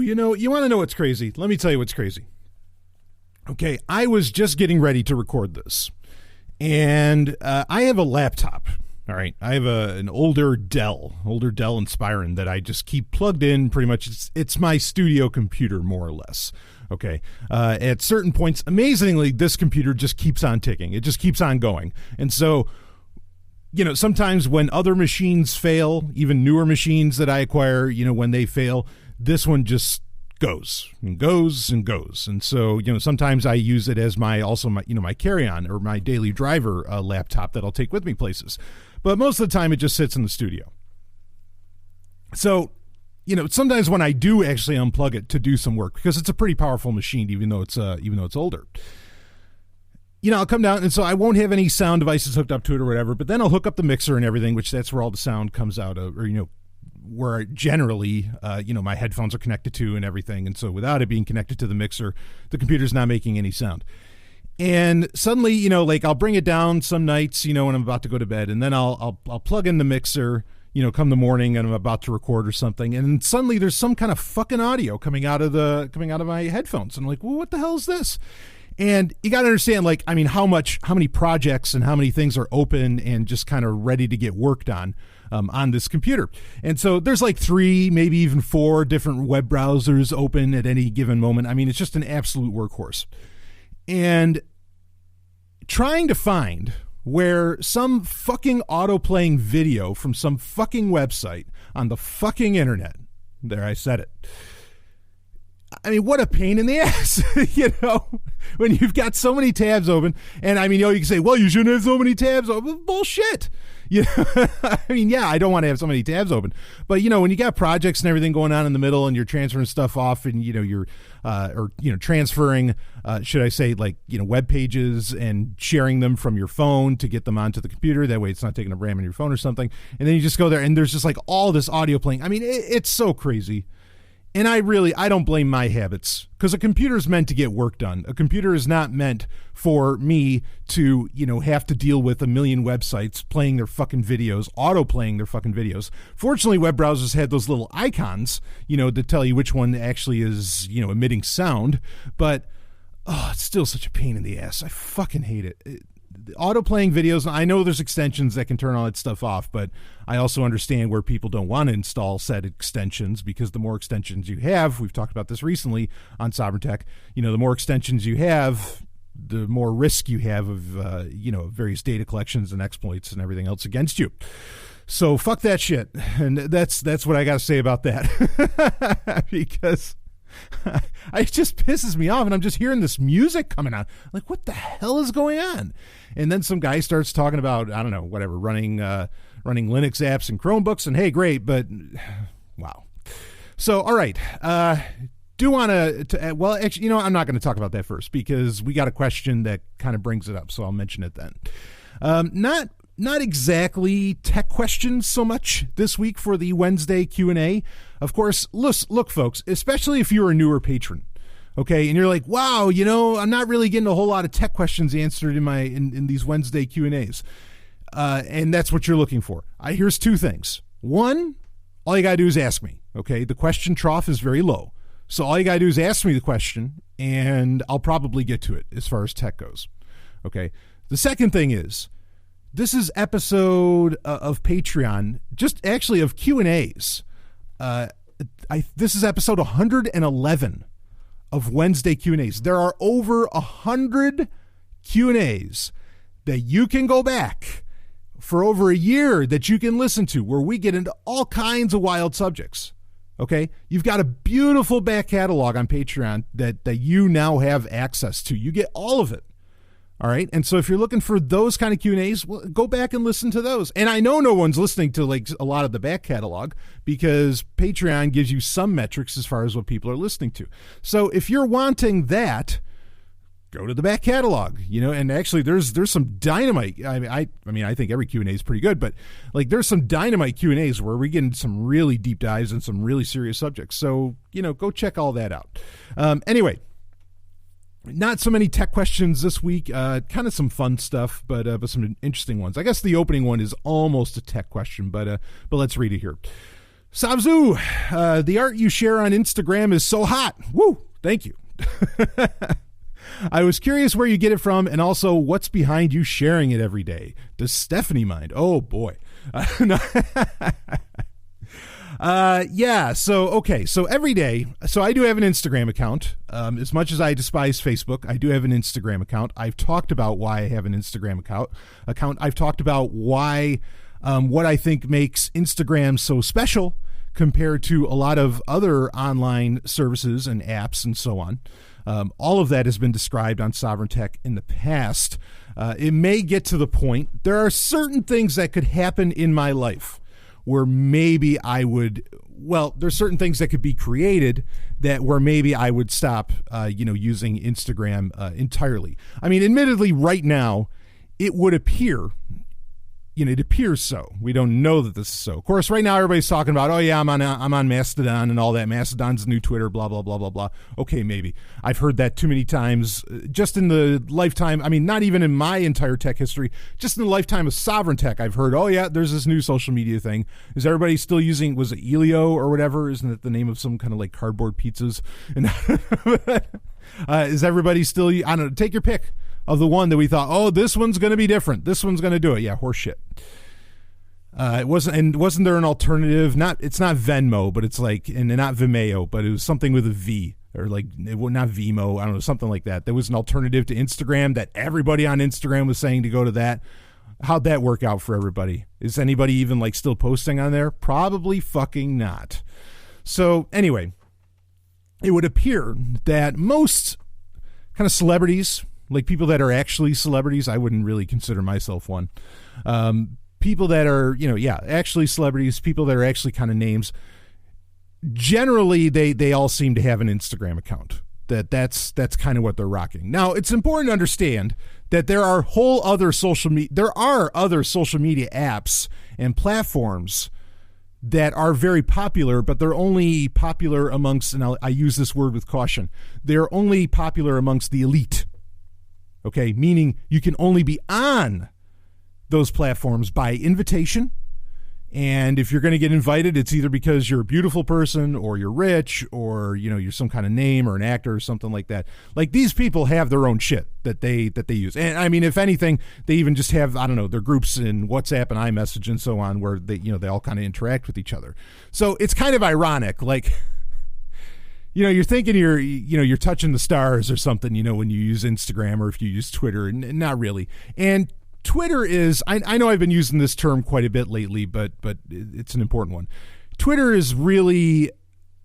You want to know what's crazy? Let me tell you what's crazy. Okay, I was just getting ready to record this, and I have a laptop. All right, I have an older Dell Inspiron that I just keep plugged in. Pretty much, it's my studio computer, more or less. Okay, at certain points, amazingly, this computer just keeps on ticking. It just keeps on going, and so, sometimes when other machines fail, even newer machines that I acquire, when they fail, this one just goes and goes and goes. And so, sometimes I use it as my carry-on or my daily driver laptop that I'll take with me places. But most of the time it just sits in the studio. So, sometimes when I do actually unplug it to do some work, because it's a pretty powerful machine, even though it's older, I'll come down, and so I won't have any sound devices hooked up to it or whatever, but then I'll hook up the mixer and everything, which that's where all the sound comes out of, or, where generally, my headphones are connected to and everything. And so without it being connected to the mixer, the computer's not making any sound. And suddenly, I'll bring it down some nights, when I'm about to go to bed, and then I'll plug in the mixer, come the morning and I'm about to record or something. And suddenly there's some kind of fucking audio coming out of my headphones. And I'm like, well, what the hell is this? And you got to understand, how many projects and how many things are open and just kind of ready to get worked on this computer. And so there's 3, maybe even 4 different web browsers open at any given moment. It's just an absolute workhorse. And trying to find where some fucking auto-playing video from some fucking website on the fucking internet, there I said it, what a pain in the ass, when you've got so many tabs open. And you can say, well, you shouldn't have so many tabs open. Bullshit. I don't want to have so many tabs open. But, when you got projects and everything going on in the middle and you're transferring stuff off and, you're transferring, should I say, web pages and sharing them from your phone to get them onto the computer. That way it's not taking up RAM on your phone or something. And then you just go there and there's just all this audio playing. It's so crazy. And I don't blame my habits, because a computer is meant to get work done. A computer is not meant for me to, have to deal with a million websites playing their fucking videos, auto-playing their fucking videos. Fortunately, web browsers had those little icons, to tell you which one actually is, emitting sound. But, it's still such a pain in the ass. I fucking hate it. Auto-playing videos, I know there's extensions that can turn all that stuff off, but I also understand where people don't want to install said extensions, because the more extensions you have, we've talked about this recently on Sovryn Tech, the more extensions you have, the more risk you have of, various data collections and exploits and everything else against you. So fuck that shit. And that's what I got to say about that. Because it just pisses me off, and I'm just hearing this music coming out. Like, what the hell is going on? And then some guy starts talking about, I don't know, whatever, running Linux apps and Chromebooks, and hey, great, but wow. So, all right, do want to, well, actually, I'm not going to talk about that first, because we got a question that kind of brings it up, so I'll mention it then. Not exactly tech questions so much this week for the Wednesday Q&A. Of course, look, folks, especially if you're a newer patron, okay, and you're like, wow, I'm not really getting a whole lot of tech questions answered in these Wednesday Q&As, and that's what you're looking for. Here's 2 things. One, all you got to do is ask me, okay? The question trough is very low, so all you got to do is ask me the question, and I'll probably get to it as far as tech goes, okay? The second thing is, this is episode of Patreon, just actually of Q&As. This is episode 111 of Wednesday Q&As. There are over 100 Q&As that you can go back for over a year that you can listen to, where we get into all kinds of wild subjects. Okay? You've got a beautiful back catalog on Patreon that you now have access to. You get all of it. All right. And so if you're looking for those kind of Q&As, well, go back and listen to those. And I know no one's listening to a lot of the back catalog, because Patreon gives you some metrics as far as what people are listening to. So if you're wanting that, go to the back catalog, and actually there's some dynamite. I think every Q&A is pretty good, but there's some dynamite Q&As where we get into some really deep dives and some really serious subjects. So, go check all that out. Anyway. Not so many tech questions this week, kind of some fun stuff, but some interesting ones. I guess the opening one is almost a tech question, but let's read it here. Sabzu, the art you share on Instagram is so hot. Woo! Thank you. I was curious where you get it from, and also what's behind you sharing it every day. Does Stephanie mind? Oh boy. Yeah. So every day. So I do have an Instagram account. As much as I despise Facebook, I do have an Instagram account. I've talked about why I have an Instagram account. I've talked about why, what I think makes Instagram so special compared to a lot of other online services and apps and so on. All of that has been described on Sovryn Tech in the past. It may get to the point. There are certain things that could happen in my life where maybe I would, there's certain things that could be created that where maybe I would stop, using Instagram entirely. I mean, admittedly, right now, it would appear, it appears so. We don't know that this is so. Of course, right now everybody's talking about, oh yeah, I'm on Mastodon and all that. Mastodon's the new Twitter, blah, blah, blah, blah, blah. Okay, maybe. I've heard that too many times just in the lifetime. I mean, not even in my entire tech history, just in the lifetime of Sovryn Tech, I've heard, oh yeah, there's this new social media thing. Is everybody still using, was it Elio or whatever? Isn't it the name of some kind of like cardboard pizzas? And is everybody still, I don't know, take your pick of the one that we thought, oh, this one's going to be different. This one's going to do it. Yeah, horse shit. Wasn't there an alternative? It's not Venmo, but it's like, and not Vimeo, but it was something with a V, or like, not Vimo, I don't know, something like that. There was an alternative to Instagram that everybody on Instagram was saying to go to that. How'd that work out for everybody? Is anybody even like still posting on there? Probably fucking not. So anyway, it would appear that most kind of celebrities, like people that are actually celebrities, I wouldn't really consider myself one. People that are, actually celebrities, people that are actually kind of names, generally they all seem to have an Instagram account. That's kind of what they're rocking. Now, it's important to understand that there are other social media apps and platforms that are very popular, but they're only popular amongst, and I use this word with caution, they're only popular amongst the elite. Okay, meaning you can only be on those platforms by invitation. And if you're going to get invited, it's either because you're a beautiful person or you're rich or, you're some kind of name or an actor or something like that. Like, these people have their own shit that they use. And I mean, if anything, they even just have, I don't know, their groups in WhatsApp and iMessage and so on where they all kind of interact with each other. So it's kind of ironic. Like, you're thinking you're touching the stars or something, when you use Instagram or if you use Twitter, and not really. And Twitter is, I know I've been using this term quite a bit lately, but it's an important one. Twitter is really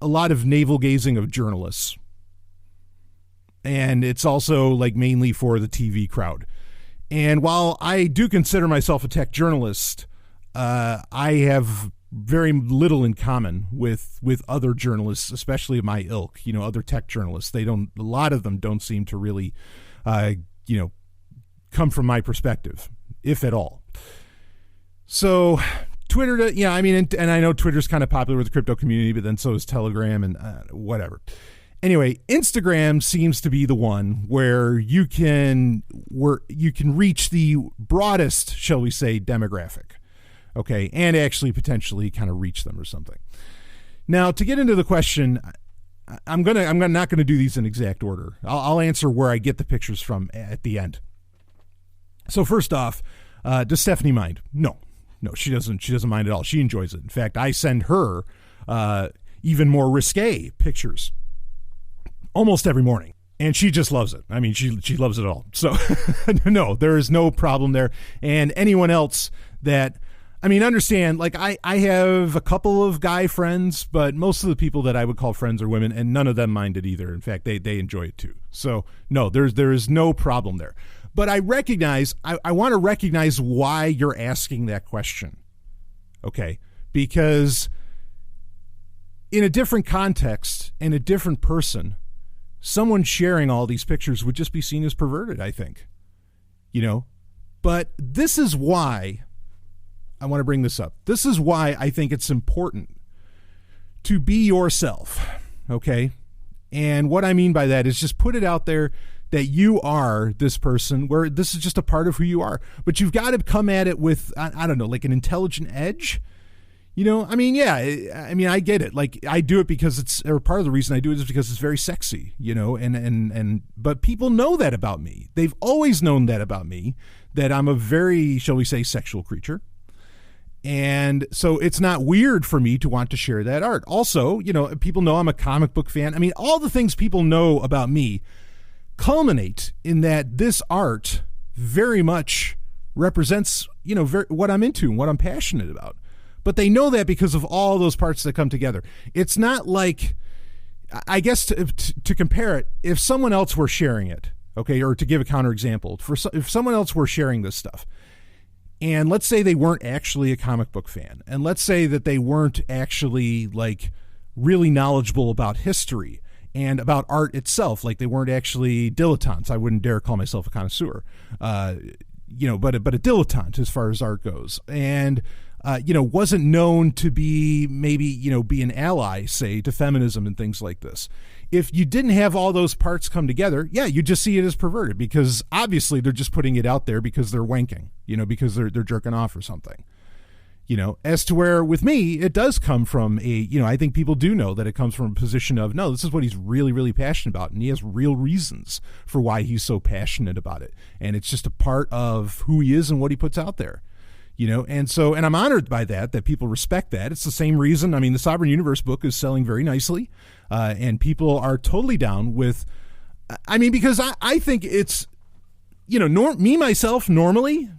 a lot of navel-gazing of journalists. And it's also like mainly for the TV crowd. And while I do consider myself a tech journalist, I have very little in common with other journalists, especially of my ilk, other tech journalists. A lot of them don't seem to really, come from my perspective, if at all. So Twitter, and I know Twitter's kind of popular with the crypto community, but then so is Telegram and whatever. Anyway, Instagram seems to be the one where you can reach the broadest, shall we say, demographic. Okay, and actually potentially kind of reach them or something. Now, to get into the question, I'm not gonna do these in exact order. I'll answer where I get the pictures from at the end. So first off, does Stephanie mind? No, she doesn't. She doesn't mind at all. She enjoys it. In fact, I send her even more risque pictures almost every morning, and she just loves it. I mean, she loves it all. So no, there is no problem there. And anyone else that, understand, like I have a couple of guy friends, but most of the people that I would call friends are women, and none of them mind it either. In fact, they enjoy it too. So no, there is no problem there. But I recognize, I want to recognize why you're asking that question. Okay? Because in a different context, in a different person, someone sharing all these pictures would just be seen as perverted, I think. But this is why I want to bring this up. This is why I think it's important to be yourself. Okay? And what I mean by that is just put it out there that you are this person, where this is just a part of who you are. But you've got to come at it with, I don't know, like an intelligent edge. I mean, yeah, I mean, I get it. Like, I do it because or part of the reason I do it is because it's very sexy, but people know that about me. They've always known that about me, that I'm a very, shall we say, sexual creature. And so it's not weird for me to want to share that art. Also, people know I'm a comic book fan. I mean, all the things people know about me culminate in that this art very much represents, what I'm into and what I'm passionate about. But they know that because of all those parts that come together. It's not like, I guess to compare it, if someone else were sharing it, okay, or to give a counterexample, if someone else were sharing this stuff, and let's say they weren't actually a comic book fan, and let's say that they weren't actually like really knowledgeable about history and about art itself, like they weren't actually dilettantes. I wouldn't dare call myself a connoisseur, but a dilettante as far as art goes, and wasn't known to be maybe be an ally, say, to feminism and things like this. If you didn't have all those parts come together, yeah, you just see it as perverted, because obviously they're just putting it out there because they're wanking, because they're jerking off or something. As to where with me, it does come from I think people do know that it comes from a position of, no, this is what he's really, really passionate about. And he has real reasons for why he's so passionate about it. And it's just a part of who he is and what he puts out there. And I'm honored by that people respect that. It's the same reason. I mean, the Sovereign Universe book is selling very nicely, and people are totally down with, because I think it's, me, myself, normally,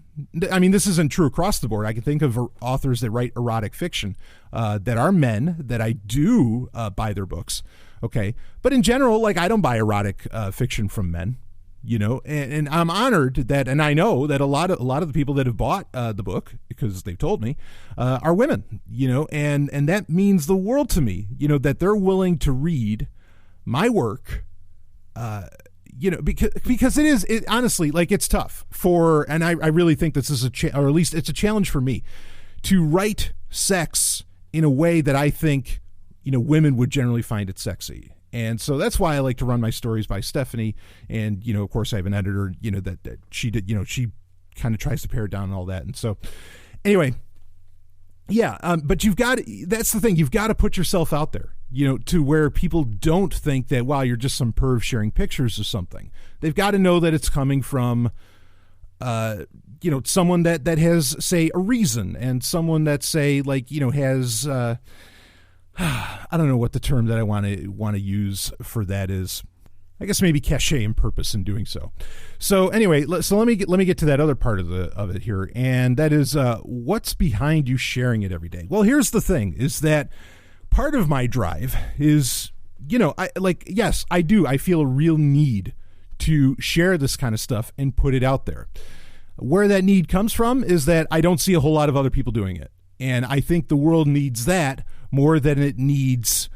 I mean, this isn't true across the board. I can think of authors that write erotic fiction that are men that I do buy their books. Okay. But in general, like, I don't buy erotic fiction from men. And I'm honored that, and I know that a lot of the people that have bought the book, because they've told me, are women, and that means the world to me, that they're willing to read my work, because it honestly, like, it's tough and I really think this is or at least it's a challenge for me to write sex in a way that I think, women would generally find it sexy. And so that's why I like to run my stories by Stephanie. And, of course, I have an editor, that she did, she kind of tries to pare it down and all that. And so anyway, yeah. But that's the thing. You've got to put yourself out there, to where people don't think that, wow, you're just some perv sharing pictures or something. They've got to know that it's coming from, someone that has, say, a reason, and someone that, say, like, has, I don't know what the term that I want to use for that is. I guess maybe cachet and purpose in doing so. So anyway, so let me get to that other part of it here, and that is what's behind you sharing it every day. Well, here's the thing: is that part of my drive is, yes, I do. I feel a real need to share this kind of stuff and put it out there. Where that need comes from is that I don't see a whole lot of other people doing it, and I think the world needs that more than it needs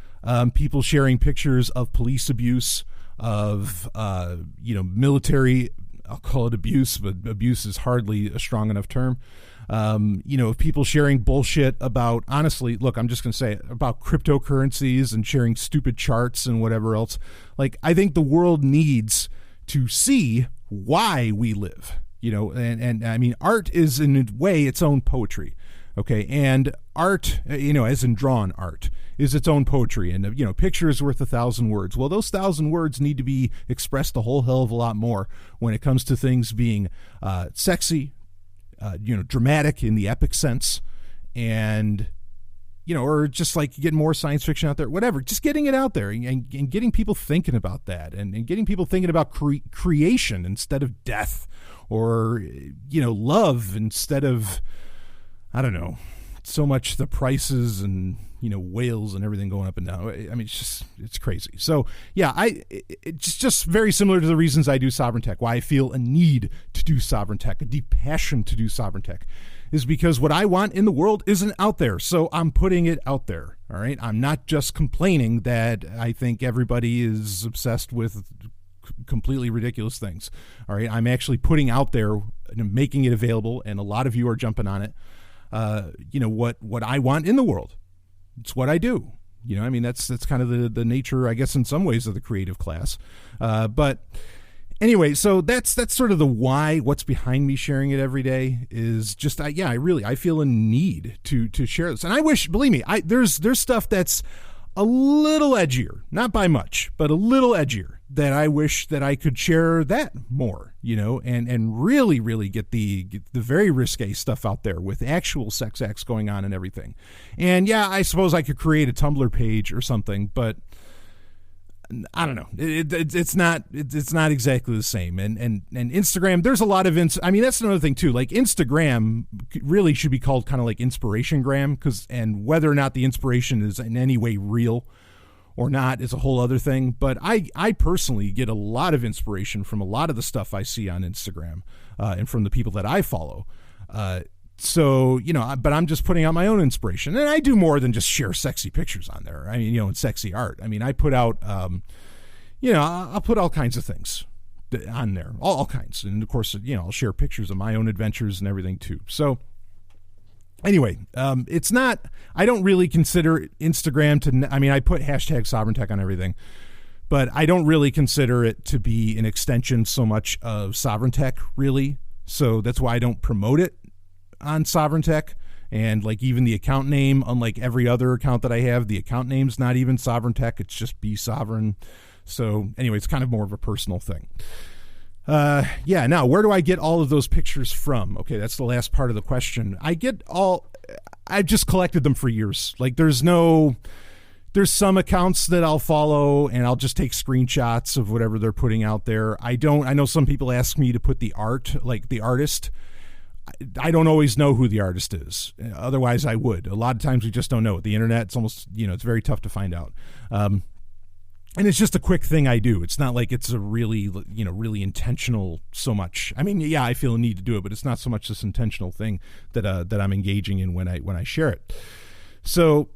people sharing pictures of police abuse, of military, I'll call it abuse, but abuse is hardly a strong enough term. Of people sharing bullshit about, honestly, look, I'm just going to say it, about cryptocurrencies and sharing stupid charts and whatever else. Like, I think the world needs to see why we live, and I mean, art is in a way its own poetry. Okay, and art, as in drawn art, is its own poetry. And, picture is worth 1,000 words. Well, those 1,000 words need to be expressed a whole hell of a lot more when it comes to things being sexy, dramatic in the epic sense, and, or just like getting more science fiction out there, whatever. Just getting it out there and getting people thinking about that, and getting people thinking about creation instead of death, or, love instead of, I don't know, so much the prices and, whales and everything going up and down. I mean, it's crazy. So yeah, it's just very similar to the reasons I do Sovereign Tech, why I feel a need to do Sovereign Tech, a deep passion to do Sovereign Tech, is because what I want in the world isn't out there. So I'm putting it out there. All right. I'm not just complaining that I think everybody is obsessed with completely ridiculous things. All right. I'm actually putting out there and making it available, and a lot of you are jumping on it. What I want in the world. It's what I do. That's kind of the nature, I guess, in some ways, of the creative class. But Anyway, so that's sort of the why. What's behind me sharing it every day is just I feel a need to share this, and I wish, believe me, there's stuff that's a little edgier, not by much, but a little edgier, that I wish that I could share that more, and really get the very risque stuff out there with actual sex acts going on and everything. And yeah, I suppose I could create a Tumblr page or something, but I don't know. It's not exactly the same. And Instagram, there's a lot of that's another thing too. Like Instagram really should be called kind of like Inspirationgram, and whether or not the inspiration is in any way real or not is a whole other thing. But I personally get a lot of inspiration from a lot of the stuff I see on Instagram and from the people that I follow. So, but I'm just putting out my own inspiration, and I do more than just share sexy pictures on there. And sexy art. I put out, I'll put all kinds of things on there, all kinds. And of course, I'll share pictures of my own adventures and everything too. So anyway, I don't really consider Instagram I put hashtag Sovryn on everything, but I don't really consider it to be an extension so much of Sovryn really. So that's why I don't promote it on Sovryn, and like even the account name, unlike every other account that I have, the account name's not even Sovryn, it's just Be Sovryn. So anyway, it's kind of more of a personal thing. Now where do I get all of those pictures from? Okay, that's the last part of the question. I've just collected them for years. Like there's some accounts that I'll follow and I'll just take screenshots of whatever they're putting out there. I know some people ask me to put the art, like the artist. I don't always know who the artist is. Otherwise, I would. A lot of times we just don't know. The internet, it's almost, it's very tough to find out. And it's just a quick thing I do. It's not like it's a really, really intentional so much. I feel a need to do it, but it's not so much this intentional thing that I'm engaging in when I share it. So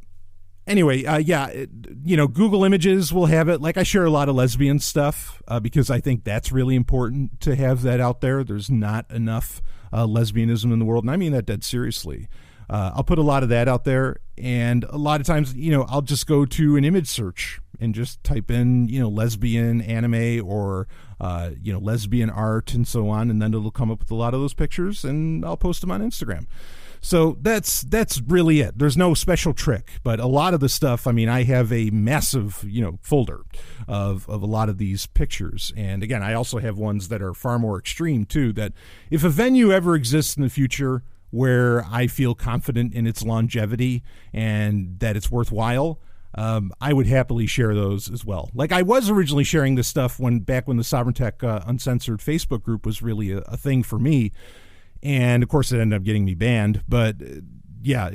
anyway, Google Images will have it. Like I share a lot of lesbian stuff because I think that's really important to have that out there. There's not enough lesbianism in the world, and I mean that dead seriously. I'll put a lot of that out there, and a lot of times, I'll just go to an image search and just type in, lesbian anime or, lesbian art and so on, and then it'll come up with a lot of those pictures, and I'll post them on Instagram. So that's really it. There's no special trick, but a lot of the stuff, I have a massive, folder of a lot of these pictures. And again, I also have ones that are far more extreme too, that if a venue ever exists in the future where I feel confident in its longevity and that it's worthwhile, I would happily share those as well. Like I was originally sharing this stuff back when the Sovryn Uncensored Facebook group was really a thing for me. And of course, it ended up getting me banned. But yeah,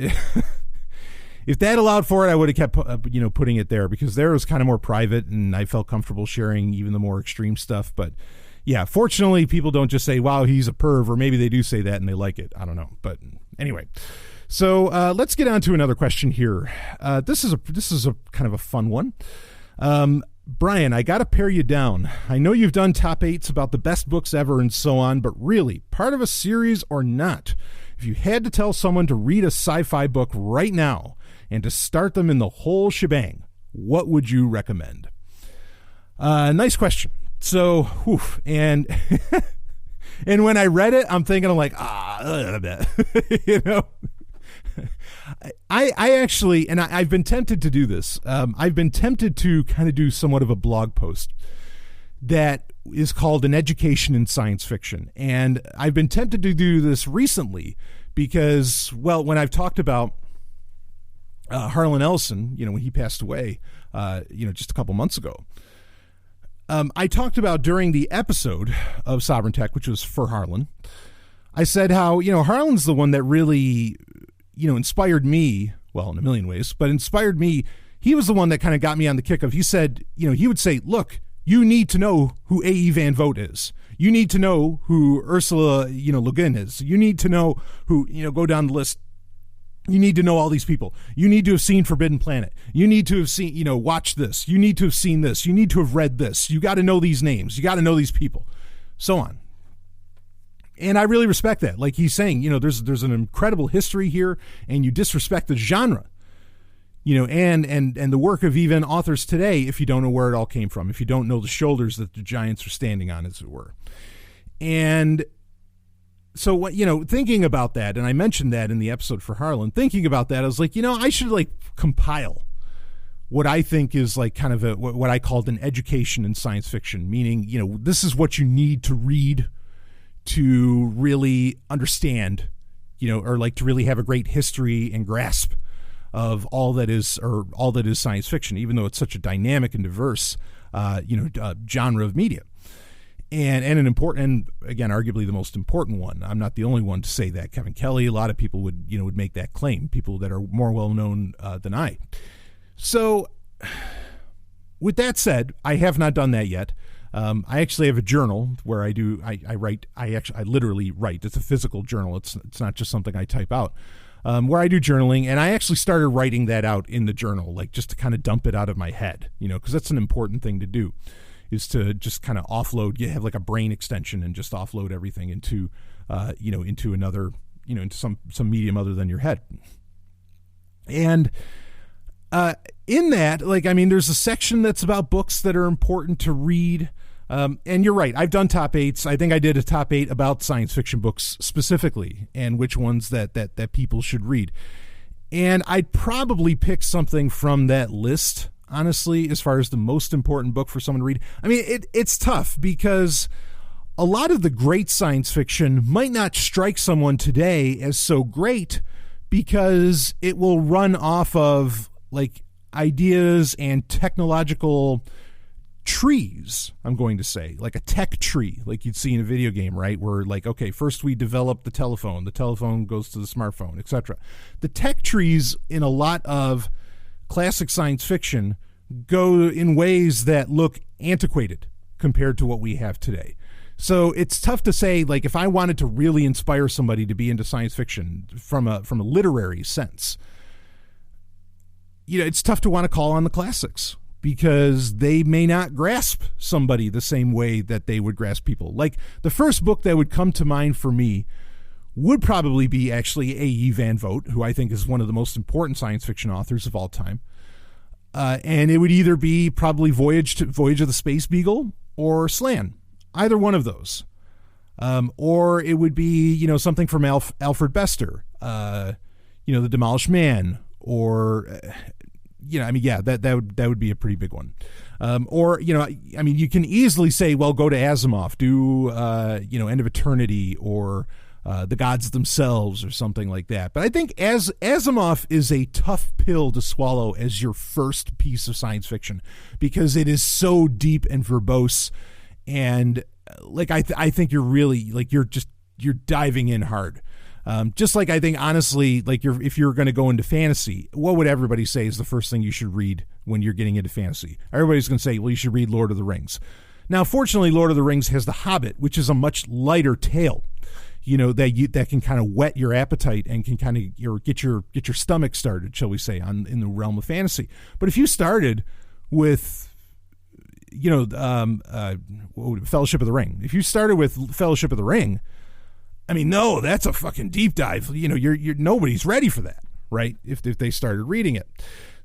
if that allowed for it, I would have kept putting it there, because there was kind of more private, and I felt comfortable sharing even the more extreme stuff. But yeah, fortunately, people don't just say, "Wow, he's a perv," or maybe they do say that and they like it. I don't know. But anyway, so let's get on to another question here. This is a kind of a fun one. Brian, I got to pare you down. I know you've done top 8s about the best books ever and so on, but really, part of a series or not, if you had to tell someone to read a sci-fi book right now and to start them in the whole shebang, what would you recommend? Nice question. So, and and when I read it, I'm like, I actually, and I've been tempted to do this. I've been tempted to kind of do somewhat of a blog post that is called An Education in Science Fiction. And I've been tempted to do this recently because, well, when I've talked about Harlan Ellison, when he passed away, just a couple months ago, I talked about during the episode of Sovryn Tech, which was for Harlan, I said how, Harlan's the one that really, inspired me, well, in a million ways, but inspired me. He was the one that kind of got me on the kick of, he said, he would say, look, you need to know who A.E. Van Vogt is. You need to know who Ursula, Le Guin is. You need to know who, go down the list. You need to know all these people. You need to have seen Forbidden Planet. You need to have seen, watch this. You need to have seen this. You need to have read this. You got to know these names. You got to know these people. So on. And I really respect that. Like he's saying, there's an incredible history here, and you disrespect the genre. and the work of even authors today, if you don't know where it all came from, if you don't know the shoulders that the giants are standing on, as it were. And so what, thinking about that, and I mentioned that in the episode for Harlan, thinking about that, I was like, I should compile what I think is kind of what I called an education in science fiction, meaning, this is what you need to read to really understand, or to really have a great history and grasp of all that is science fiction, even though it's such a dynamic and diverse, genre of media. And an important, and again, arguably the most important one. I'm not the only one to say that. Kevin Kelly, a lot of people would make that claim, people that are more well known than I. So with that said, I have not done that yet. I actually have a journal where I literally write. It's a physical journal. It's not just something I type out, where I do journaling. And I actually started writing that out in the journal, just to kind of dump it out of my head, because that's an important thing to do, is to just kind of offload. You have a brain extension and just offload everything into another, into some medium other than your head. And in that, there's a section that's about books that are important to read. And you're right. I've done top 8s. I think I did a top 8 about science fiction books specifically, and which ones that people should read. And I'd probably pick something from that list, honestly, as far as the most important book for someone to read. It's tough because a lot of the great science fiction might not strike someone today as so great, because it will run off of ideas and technological trees, I'm going to say, like a tech tree, like you'd see in a video game, right? Where okay, first we develop the telephone goes to the smartphone, etc. The tech trees in a lot of classic science fiction go in ways that look antiquated compared to what we have today. So it's tough to say, if I wanted to really inspire somebody to be into science fiction from a literary sense, it's tough to want to call on the classics, because they may not grasp somebody the same way that they would grasp people. The first book that would come to mind for me would probably be actually A.E. Van Vogt, who I think is one of the most important science fiction authors of all time. And it would either be probably Voyage of the Space Beagle or Slan, either one of those. Or it would be, something from Alfred Bester, The Demolished Man, or, that would be a pretty big one. Or, you can easily say, well, go to Asimov, do, End of Eternity, or The Gods Themselves, or something like that. But I think Asimov is a tough pill to swallow as your first piece of science fiction, because it is so deep and verbose, and I think you're really you're diving in hard. Just I think, honestly, if you're going to go into fantasy, what would everybody say is the first thing you should read when you're getting into fantasy? Everybody's going to say, well, you should read Lord of the Rings. Now, fortunately, Lord of the Rings has The Hobbit, which is a much lighter tale, that can kind of whet your appetite and can kind of get your stomach started, shall we say, in the realm of fantasy. But if you started with Fellowship of the Ring, if you started with Fellowship of the Ring, no, that's a fucking deep dive. You're nobody's ready for that, right? If they started reading it.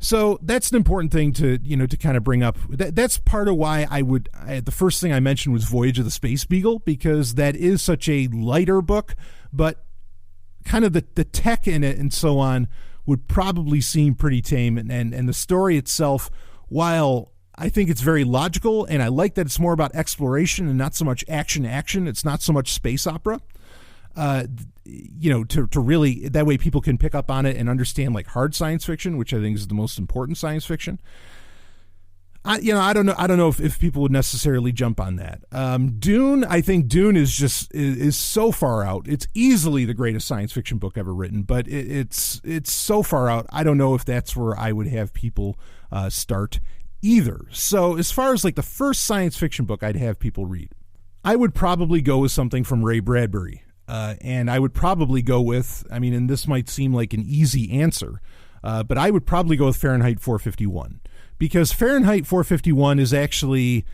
So that's an important thing to kind of bring up. That's part of why the first thing I mentioned was Voyage of the Space Beagle, because that is such a lighter book, but kind of the tech in it and so on would probably seem pretty tame. And the story itself, while I think it's very logical, and I like that it's more about exploration and not so much action. It's not so much space opera. To really, that way people can pick up on it and understand hard science fiction, which I think is the most important science fiction. I don't know if people would necessarily jump on that. Dune, I think Dune is so far out. It's easily the greatest science fiction book ever written, but it's so far out. I don't know if that's where I would have people start either. So as far as the first science fiction book I'd have people read, I would probably go with something from Ray Bradbury. And I would probably go with, and this might seem like an easy answer, but I would probably go with Fahrenheit 451, because Fahrenheit 451 is actually,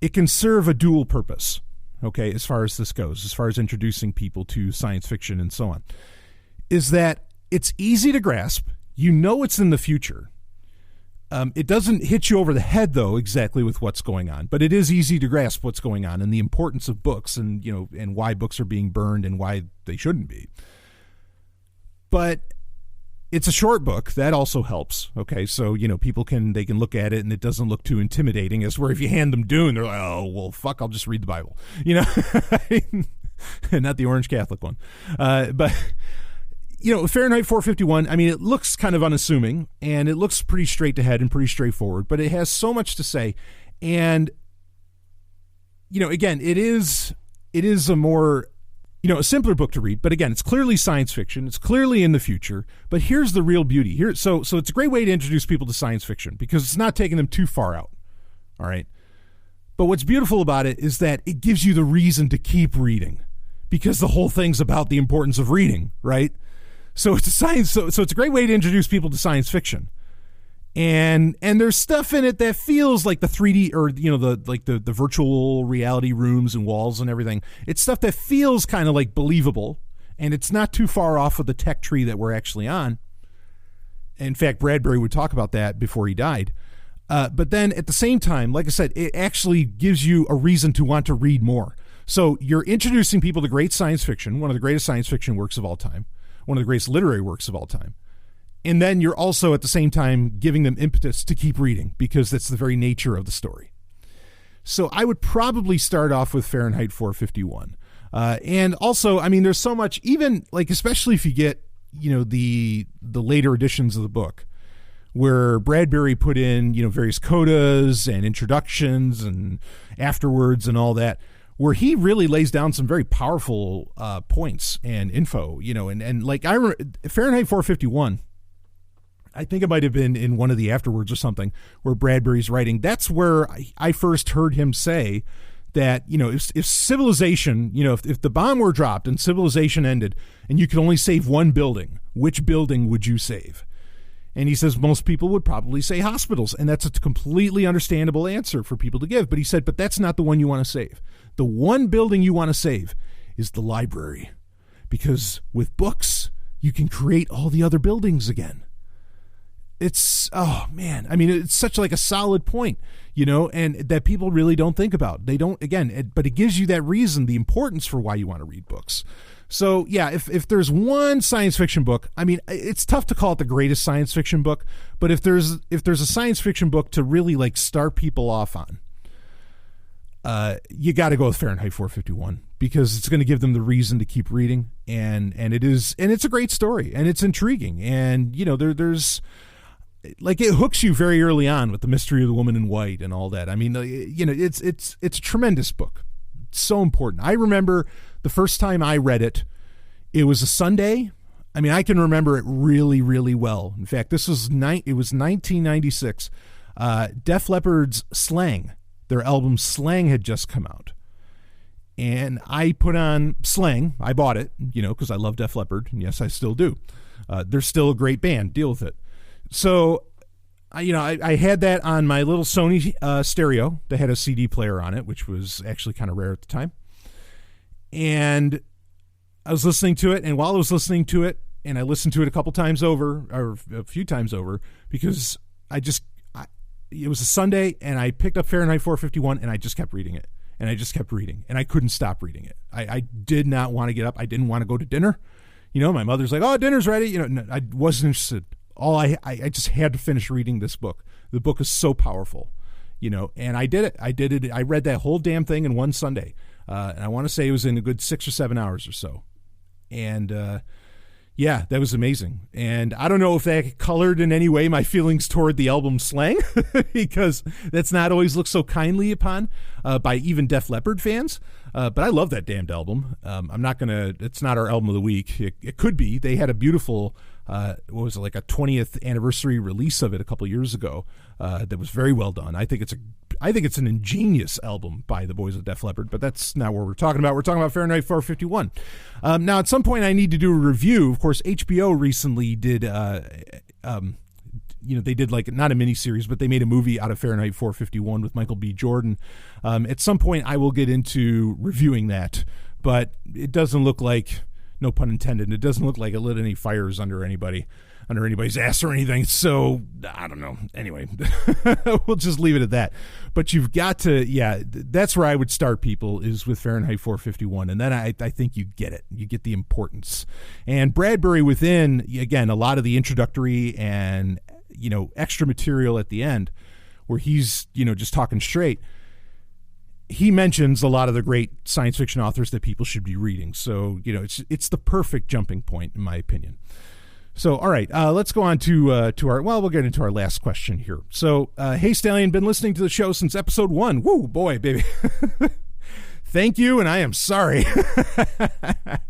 it can serve a dual purpose, okay, as far as this goes, as far as introducing people to science fiction and so on, is that it's easy to grasp. You know it's in the future. It doesn't hit you over the head, though, exactly with what's going on, but it is easy to grasp what's going on and the importance of books and, and why books are being burned and why they shouldn't be. But it's a short book. That also helps. Okay, so, people can look at it and it doesn't look too intimidating, as where if you hand them Dune, they're like, oh, well, fuck, I'll just read the Bible. Not the Orange Catholic one. But Fahrenheit 451, it looks kind of unassuming and it looks pretty straight ahead and pretty straightforward, but it has so much to say. And, again, it is a more, a simpler book to read, but again, it's clearly science fiction. It's clearly in the future, but here's the real beauty here. So it's a great way to introduce people to science fiction because it's not taking them too far out. All right. But what's beautiful about it is that it gives you the reason to keep reading because the whole thing's about the importance of reading, right? So it's so it's a great way to introduce people to science fiction. And there's stuff in it that feels like the 3D or the virtual reality rooms and walls and everything. It's stuff that feels kind of like believable, and it's not too far off of the tech tree that we're actually on. In fact, Bradbury would talk about that before he died. But then at the same time, like I said, it actually gives you a reason to want to read more. So you're introducing people to great science fiction, one of the greatest science fiction works of all time, one of the greatest literary works of all time. And then you're also at the same time giving them impetus to keep reading because that's the very nature of the story. So I would probably start off with Fahrenheit 451. And also, there's so much, even especially if you get, the later editions of the book where Bradbury put in, various codas and introductions and afterwards and all that, where he really lays down some very powerful points and info, and I remember Fahrenheit 451, I think it might have been in one of the afterwards or something where Bradbury's writing. That's where I first heard him say that, if civilization, if the bomb were dropped and civilization ended and you could only save one building, which building would you save? And he says most people would probably say hospitals. And that's a completely understandable answer for people to give. But he said, but that's not the one you want to save. The one building you want to save is the library. Because with books, you can create all the other buildings again. It's, oh man, it's such a solid point, and that people really don't think about. They don't, but it gives you that reason, the importance for why you want to read books. So yeah, if there's one science fiction book, it's tough to call it the greatest science fiction book, but if there's a science fiction book to really start people off on, you got to go with Fahrenheit 451 because it's going to give them the reason to keep reading, and it's a great story and it's intriguing, and there's it hooks you very early on with the mystery of the woman in white and all that. It's a tremendous book. It's so important. I remember the first time I read it, it was a Sunday. I can remember it really, really well. In fact, it was 1996. Def Leppard's Slang, their album Slang had just come out. And I put on Slang. I bought it, because I love Def Leppard. And yes, I still do. They're still a great band. Deal with it. So, I had that on my little Sony stereo that had a CD player on it, which was actually kind of rare at the time. And I was listening to it, and while I was listening to it, and I listened to it a couple times over, or a few times over, because it was a Sunday, and I picked up Fahrenheit 451, and I just kept reading it, and I just kept reading, and I couldn't stop reading it. I did not want to get up. I didn't want to go to dinner. My mother's like, oh, dinner's ready. I wasn't interested. I just had to finish reading this book. The book is so powerful, and I did it. I read that whole damn thing in one Sunday. And I want to say it was in a good 6 or 7 hours or so. And, yeah, that was amazing. And I don't know if that colored in any way my feelings toward the album Slang, because that's not always looked so kindly upon by even Def Leppard fans. But I love that damned album. It's not our album of the week. It could be. They had a beautiful, a 20th anniversary release of it a couple years ago that was very well done. I think it's an ingenious album by the boys of Def Leppard, but that's not what we're talking about. We're talking about Fahrenheit 451. Now, at some point, I need to do a review. Of course, HBO recently did, they did not a miniseries, but they made a movie out of Fahrenheit 451 with Michael B. Jordan. At some point, I will get into reviewing that, but it doesn't look like, no pun intended, it doesn't look like it lit any fires under anybody. under anybody's ass or anything. So I don't know. Anyway, we'll just leave it at that. But you've got to, that's where I would start people, is with Fahrenheit 451. And then I think you get it. You get the importance. And Bradbury within, again, a lot of the introductory and, extra material at the end where he's, just talking straight. He mentions a lot of the great science fiction authors that people should be reading. So, it's the perfect jumping point, in my opinion. So, all right, let's go on to we'll get into our last question here. So, hey, Stallion, been listening to the show since episode 1. Woo, boy, baby. Thank you, and I am sorry.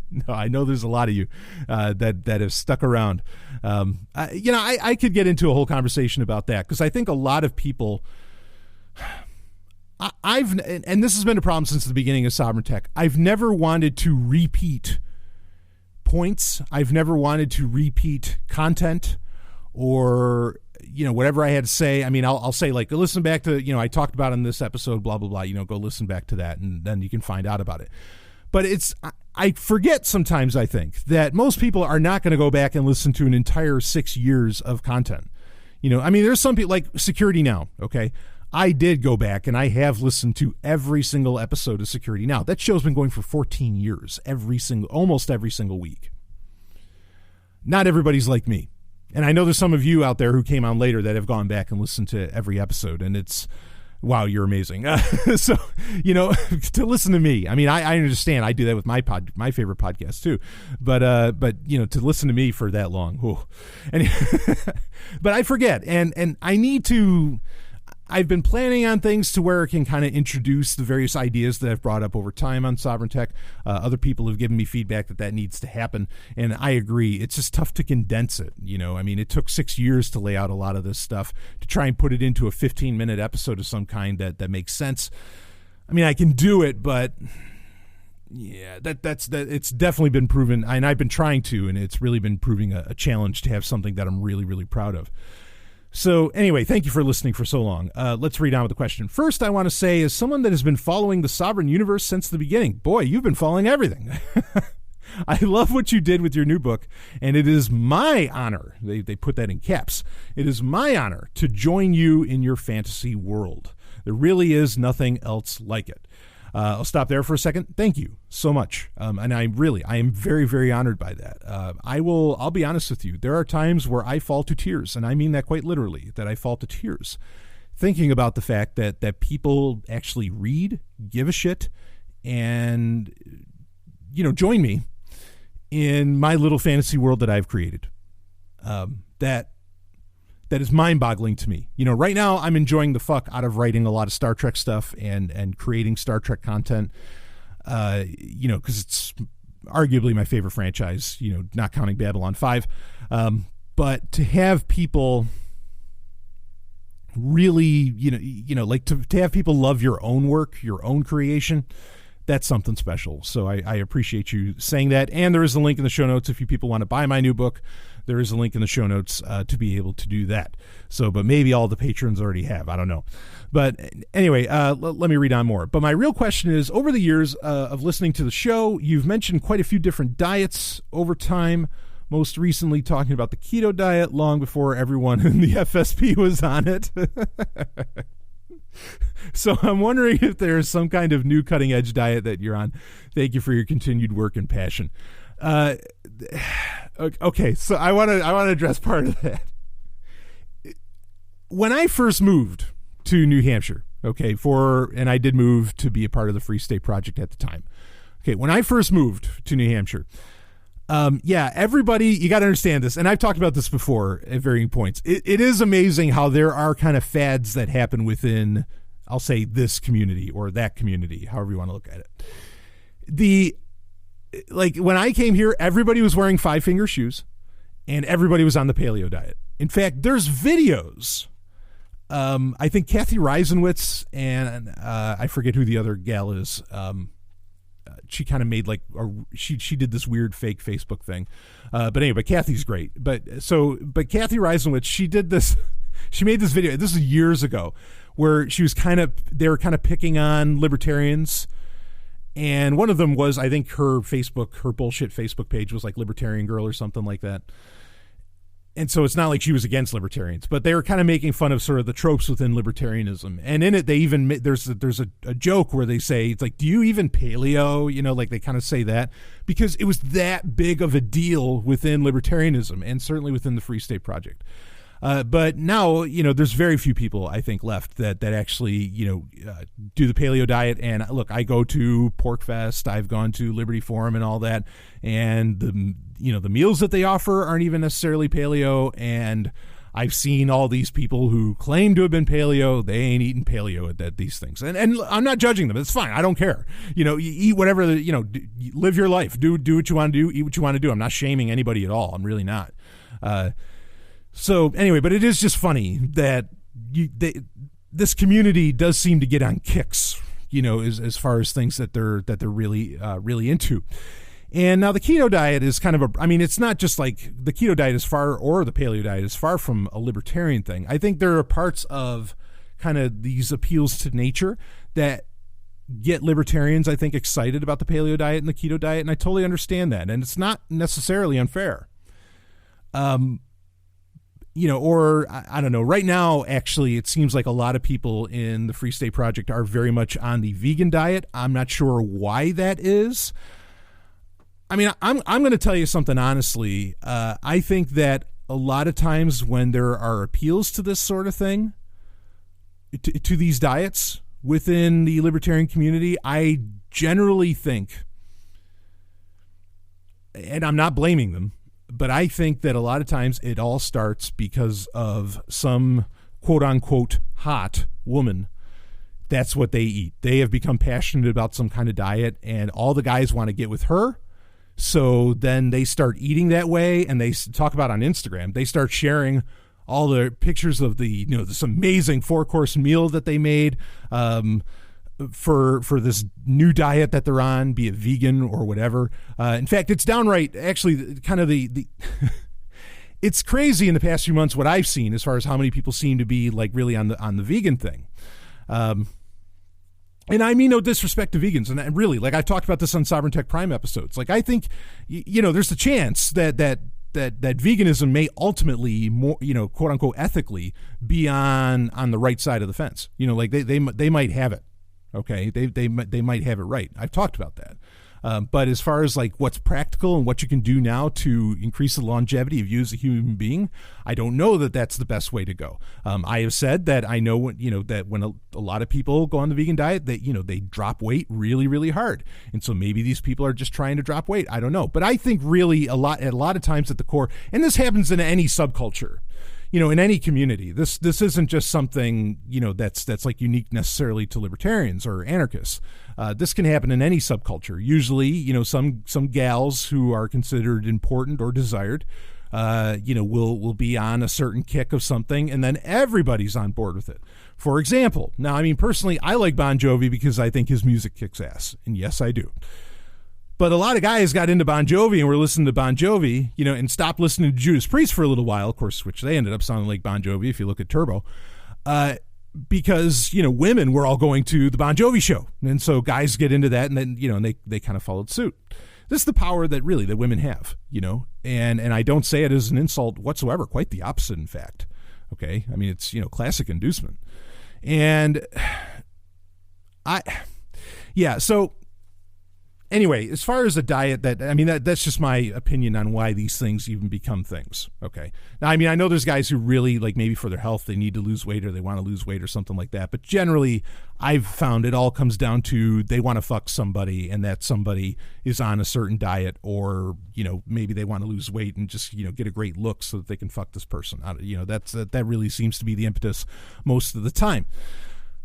No, I know there's a lot of you that have stuck around. I could get into a whole conversation about that, because I think a lot of people... and this has been a problem since the beginning of Sovryn Tech. I've never wanted to repeat points. I've never wanted to repeat content or, whatever I had to say. I mean, I'll say, like, listen back to, I talked about in this episode, blah, blah, blah, go listen back to that, and then you can find out about it. But I forget sometimes, I think, that most people are not going to go back and listen to an entire 6 years of content. There's some people, like Security Now, okay? I did go back and I have listened to every single episode of Security Now. That show's been going for 14 years, almost every single week. Not everybody's like me. And I know there's some of you out there who came on later that have gone back and listened to every episode, and it's, wow, you're amazing. So, to listen to me, I mean, I understand. I do that with my favorite podcast too, but to listen to me for that long, but I forget, and I need to. I've been planning on things to where it can kind of introduce the various ideas that I've brought up over time on Sovryn Tech. Other people have given me feedback that needs to happen, and I agree. It's just tough to condense it. It took 6 years to lay out a lot of this stuff to try and put it into a 15-minute episode of some kind that makes sense. I mean, I can do it, but yeah, that's it's definitely been proven, and I've been trying to, and it's really been proving a challenge to have something that I'm really, really proud of. So anyway, thank you for listening for so long. Let's read on with the question. First, I want to say, as someone that has been following the Sovryn universe since the beginning, boy, you've been following everything. I love what you did with your new book, and it is my honor, they put that in caps, it is my honor to join you in your fantasy world. There really is nothing else like it. I'll stop there for a second. Thank you so much. And I am very, very honored by that. I'll be honest with you. There are times where I fall to tears, and I mean that quite literally, that I fall to tears, thinking about the fact that people actually read, give a shit, and, join me in my little fantasy world that I've created. That is mind-boggling to me. Right now I'm enjoying the fuck out of writing a lot of Star Trek stuff and creating Star Trek content, because it's arguably my favorite franchise, not counting Babylon 5. But to have people really, like to have people love your own work, your own creation, that's something special. So I appreciate you saying that. And there is a link in the show notes if you people want to buy my new book. There is a link in the show notes to be able to do that. So, but maybe all the patrons already have. I don't know. But anyway, let me read on more. But my real question is, over the years of listening to the show, you've mentioned quite a few different diets over time, most recently talking about the keto diet long before everyone in the FSP was on it. So I'm wondering if there's some kind of new cutting-edge diet that you're on. Thank you for your continued work and passion. Okay, so I want to address part of that. When I first moved to New Hampshire, and I did move to be a part of the Free State Project at the time. Okay, when I first moved to New Hampshire, everybody, you got to understand this, and I've talked about this before at varying points. It is amazing how there are kind of fads that happen within, I'll say, this community or that community, however you want to look at it. Like when I came here, everybody was wearing 5-finger shoes and everybody was on the paleo diet. In fact, there's videos. I think Kathy Reisenwitz and I forget who the other gal is. She kind of made she did this weird fake Facebook thing. But anyway, Kathy's great. But Kathy Reisenwitz, she made this video. This is years ago where they were kind of picking on libertarians. And one of them was, I think her bullshit Facebook page was like Libertarian Girl or something like that. And so it's not like she was against libertarians, but they were kind of making fun of sort of the tropes within libertarianism. And in it, they even there's a joke where they say, it's like, do you even paleo? You know, like they kind of say that because it was that big of a deal within libertarianism and certainly within the Free State Project. But now, you know, there's very few people, I think, left that actually, you know, do the paleo diet. And look, I go to Pork Fest, I've gone to Liberty Forum and all that. And the meals that they offer aren't even necessarily paleo. And I've seen all these people who claim to have been paleo. They ain't eating paleo at these things. And I'm not judging them. It's fine. I don't care. You know, you eat whatever, live your life. Do what you want to do. Eat what you want to do. I'm not shaming anybody at all. I'm really not. So anyway, but it is just funny that this community does seem to get on kicks, you know, as far as things that they're really into. And now the keto diet is kind of it's not just like the keto diet or the paleo diet is far from a libertarian thing. I think there are parts of kind of these appeals to nature that get libertarians, I think, excited about the paleo diet and the keto diet, and I totally understand that. And it's not necessarily unfair. You know, or I don't know, right now, actually, it seems like a lot of people in the Free State Project are very much on the vegan diet. I'm not sure why that is. I mean, I'm going to tell you something honestly. I think that a lot of times when there are appeals to this sort of thing, to these diets within the libertarian community, I generally think, and I'm not blaming them, but I think that a lot of times it all starts because of some quote-unquote hot woman. That's what they eat. They have become passionate about some kind of diet, and all the guys want to get with her. So then they start eating that way, and they talk about on Instagram. They start sharing all the pictures of this amazing 4-course meal that they made for this new diet that they're on, be it vegan or whatever. In fact, it's downright actually kind of the it's crazy in the past few months what I've seen as far as how many people seem to be like really on the vegan thing. And I mean no disrespect to vegans, and really, like I've talked about this on Sovereign Tech Prime episodes. Like I think, there's a chance that veganism may ultimately, more, quote unquote, ethically be on the right side of the fence. Like they might have it. Okay, they might have it right. I've talked about that. But as far as like what's practical and what you can do now to increase the longevity of you as a human being, I don't know that that's the best way to go. I have said that I know that when a lot of people go on the vegan diet, they drop weight really, really hard. And so maybe these people are just trying to drop weight. I don't know. But I think really a lot of times at the core, and this happens in any subculture, in any community, this isn't just something, that's like unique necessarily to libertarians or anarchists. This can happen in any subculture. Usually, some gals who are considered important or desired, will be on a certain kick of something, and then everybody's on board with it. For example, now, I mean, personally, I like Bon Jovi because I think his music kicks ass. And yes, I do. But a lot of guys got into Bon Jovi and were listening to Bon Jovi, and stopped listening to Judas Priest for a little while, of course, which they ended up sounding like Bon Jovi if you look at Turbo, because, women were all going to the Bon Jovi show. And so guys get into that, and then, and they kind of followed suit. This is the power that women have, and I don't say it as an insult whatsoever, quite the opposite, in fact. Okay. I mean, it's, classic inducement. And so anyway, as far as a diet that's just my opinion on why these things even become things. Okay. Now, I mean, I know there's guys who really, like, maybe for their health, they need to lose weight or they want to lose weight or something like that. But generally, I've found it all comes down to they want to fuck somebody, and that somebody is on a certain diet, or, maybe they want to lose weight and just, get a great look so that they can fuck this person. That really seems to be the impetus most of the time.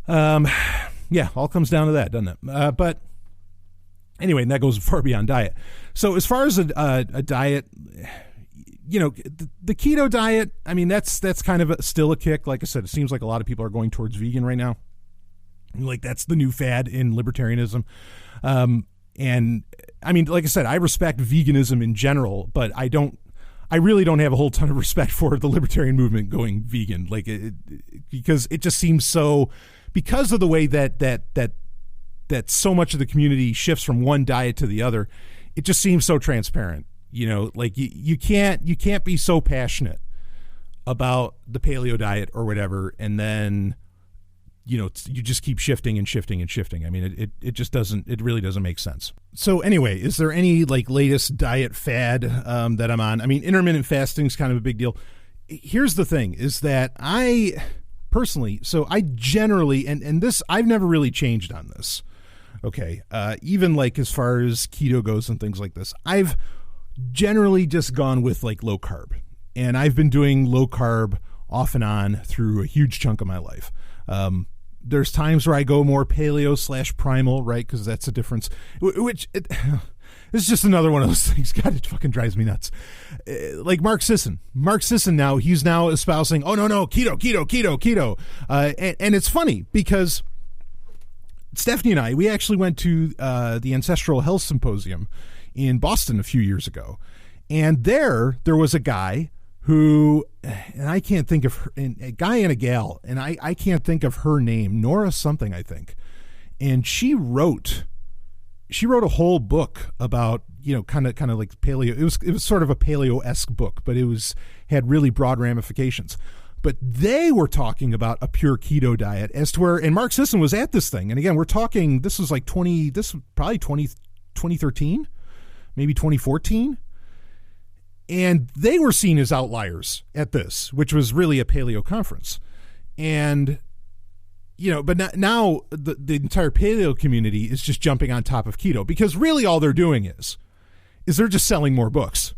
All comes down to that, doesn't it? But anyway, and that goes far beyond diet. So as far as a diet, the keto diet, I mean, that's kind of still a kick. Like I said, it seems like a lot of people are going towards vegan right now. Like that's the new fad in libertarianism. And I mean, like I said, I respect veganism in general, but I really don't have a whole ton of respect for the libertarian movement going vegan, because it just seems so, because of the way that so much of the community shifts from one diet to the other. It just seems so transparent, like you can't be so passionate about the paleo diet or whatever, and then you just keep shifting and shifting and shifting. I mean, it just doesn't, it really doesn't make sense. So anyway, is there any like latest diet fad that I'm on? I mean, intermittent fasting is kind of a big deal. Here's the thing is that I personally, so I generally, and this, I've never really changed on this. Okay. Even like as far as keto goes and things like this, I've generally just gone with like low carb, and I've been doing low carb off and on through a huge chunk of my life. There's times where I go more paleo / primal, right? Because that's a difference. It's just another one of those things. God, it fucking drives me nuts. Like Mark Sisson. Mark Sisson now, he's now espousing, oh, no, keto. And it's funny because Stephanie and I, we actually went to the Ancestral Health Symposium in Boston a few years ago. And there was a guy who, and I can't think of her, a guy and a gal, and I can't think of her name, Nora something, I think. And she wrote a whole book about, kind of like paleo. It was sort of a paleo-esque book, but had really broad ramifications. But they were talking about a pure keto diet as to where, and Mark Sisson was at this thing. And again, we're talking, this was probably 2013, maybe 2014. And they were seen as outliers at this, which was really a paleo conference. And, but now the entire paleo community is just jumping on top of keto, because really all they're doing is they're just selling more books,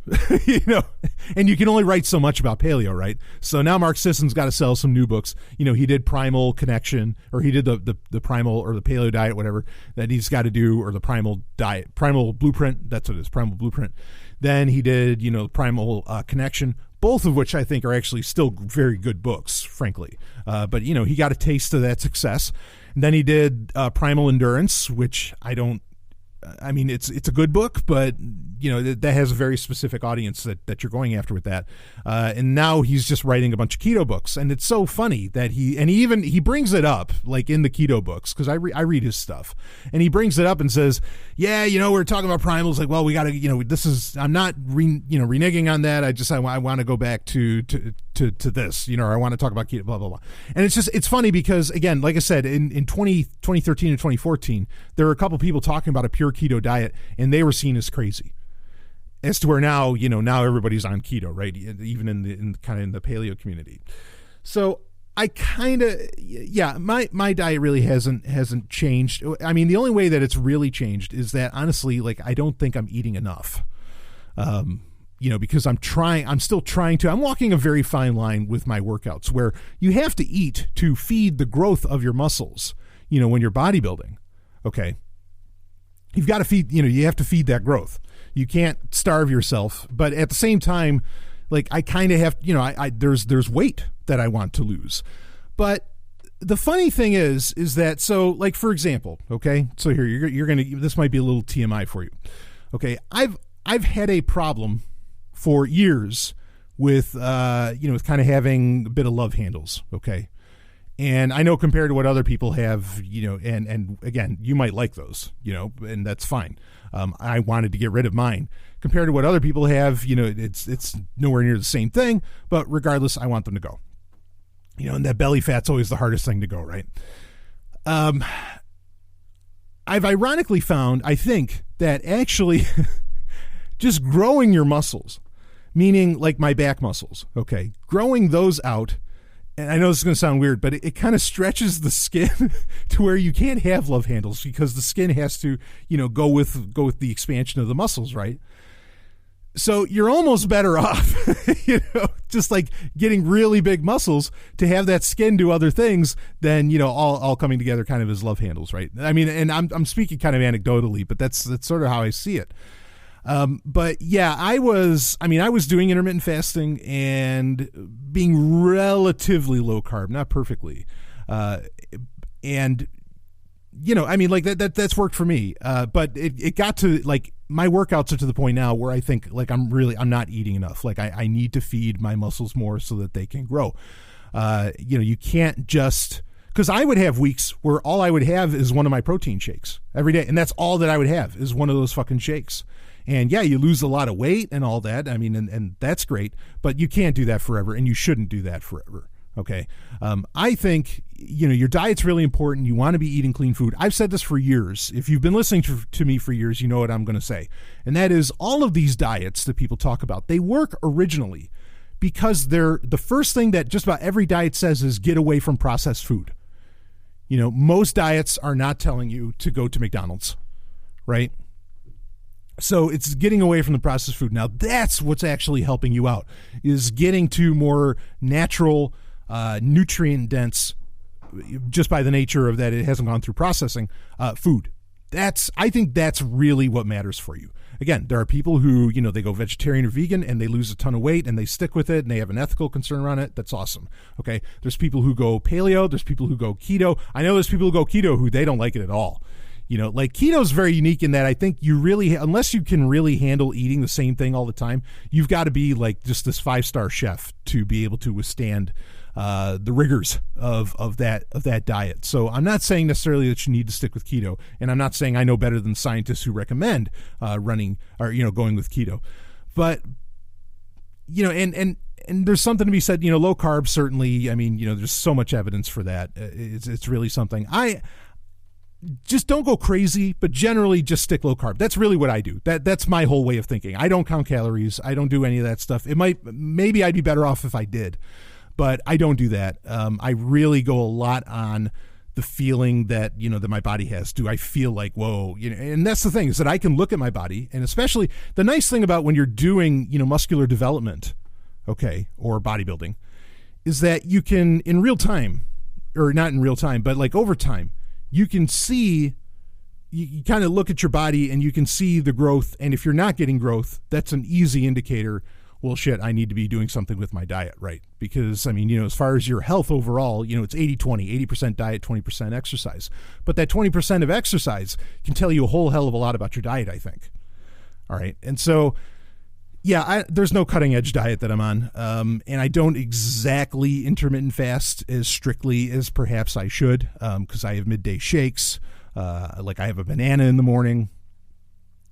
and you can only write so much about paleo, right? So now Mark Sisson's got to sell some new books. He did Primal Connection, or he did the Primal or the Paleo Diet, whatever that he's got to do, or the Primal Diet, Primal Blueprint. That's what it is, Primal Blueprint. Then he did, Primal Connection, both of which I think are actually still very good books, frankly. But he got a taste of that success. And then he did Primal Endurance, which it's a good book, but that has a very specific audience that you're going after with that. And now he's just writing a bunch of keto books, and it's so funny that he brings it up like in the keto books, because I read his stuff, and he brings it up and says, yeah, we're talking about primals, like, well, we got to, I'm not reneging on that. I want to go back to this, or I want to talk about keto, blah, blah, blah. And it's funny because, again, like I said, in 2013 and 2014, there were a couple people talking about a pure keto diet, and they were seen as crazy. As to where now, now everybody's on keto, right? Even in the paleo community. So I kind of, my diet really hasn't changed. I mean, the only way that it's really changed is that, honestly, like, I don't think I'm eating enough. Because I'm still trying to, I'm walking a very fine line with my workouts, where you have to eat to feed the growth of your muscles, when you're bodybuilding. Okay. You've got to feed, you have to feed that growth. You can't starve yourself, but at the same time, like, I kind of have, there's weight that I want to lose. But the funny thing is that, so, like, for example, okay, so here you're going to, this might be a little TMI for you. Okay. I've had a problem for years with, with kind of having a bit of love handles. Okay. And I know compared to what other people have, and again, you might like those, and that's fine. I wanted to get rid of mine. Compared to what other people have, it's nowhere near the same thing, but regardless, I want them to go. And that belly fat's always the hardest thing to go, right? I've ironically found, I think, that actually just growing your muscles, meaning like my back muscles, okay, growing those out, and I know this is going to sound weird, but it kind of stretches the skin to where you can't have love handles, because the skin has to, go with the expansion of the muscles, right? So you're almost better off, just like getting really big muscles to have that skin do other things than, all coming together kind of as love handles, right? I mean, and I'm speaking kind of anecdotally, but that's sort of how I see it. But yeah, I was doing intermittent fasting and being relatively low carb, not perfectly. And like that's worked for me. But it got to, like, my workouts are to the point now where I think, like, I'm not eating enough. Like, I need to feed my muscles more so that they can grow. You can't just, because I would have weeks where all I would have is one of my protein shakes. every day. And that's all that I would have is one of those fucking shakes. And yeah, you lose a lot of weight and all that. I mean, and that's great, but you can't do that forever, and you shouldn't do that forever. Okay. I think, your diet's really important. You want to be eating clean food. I've said this for years. If you've been listening to me for years, you know what I'm going to say. And that is all of these diets that people talk about, they work originally because they're the first thing that just about every diet says is get away from processed food. Most diets are not telling you to go to McDonald's, right? So it's getting away from the processed food. Now that's what's actually helping you out, is getting to more natural, nutrient dense, just by the nature of that it hasn't gone through processing, food. I think that's really what matters for you. Again, there are people who, they go vegetarian or vegan and they lose a ton of weight and they stick with it and they have an ethical concern around it. That's awesome. Okay. There's people who go paleo. There's people who go keto. I know there's people who go keto who they don't like it at all. Like keto is very unique in that I think you really, unless you can really handle eating the same thing all the time, you've got to be like just this 5-star chef to be able to withstand the rigors of that diet. So I'm not saying necessarily that you need to stick with keto, and I'm not saying I know better than scientists who recommend running or going with keto, but and there's something to be said. Low carb certainly. I mean, there's so much evidence for that. It's really something. Just don't go crazy, but generally just stick low carb. That's really what I do. That's my whole way of thinking. I don't count calories. I don't do any of that stuff. Maybe I'd be better off if I did, but I don't do that. I really go a lot on the feeling that, that my body has. Do I feel like, whoa, and that's the thing, is that I can look at my body, and especially the nice thing about when you're doing, muscular development, okay, or bodybuilding, is that you can in real time, or not in real time, but like over time, you can see, you kind of look at your body and you can see the growth. And if you're not getting growth, that's an easy indicator. Well, shit, I need to be doing something with my diet, right? Because, I mean, as far as your health overall, it's 80-20, 80% diet, 20% exercise. But that 20% of exercise can tell you a whole hell of a lot about your diet, I think. All right. And so, yeah, there's no cutting edge diet that I'm on. And I don't exactly intermittent fast as strictly as perhaps I should, because I have midday shakes. Like I have a banana in the morning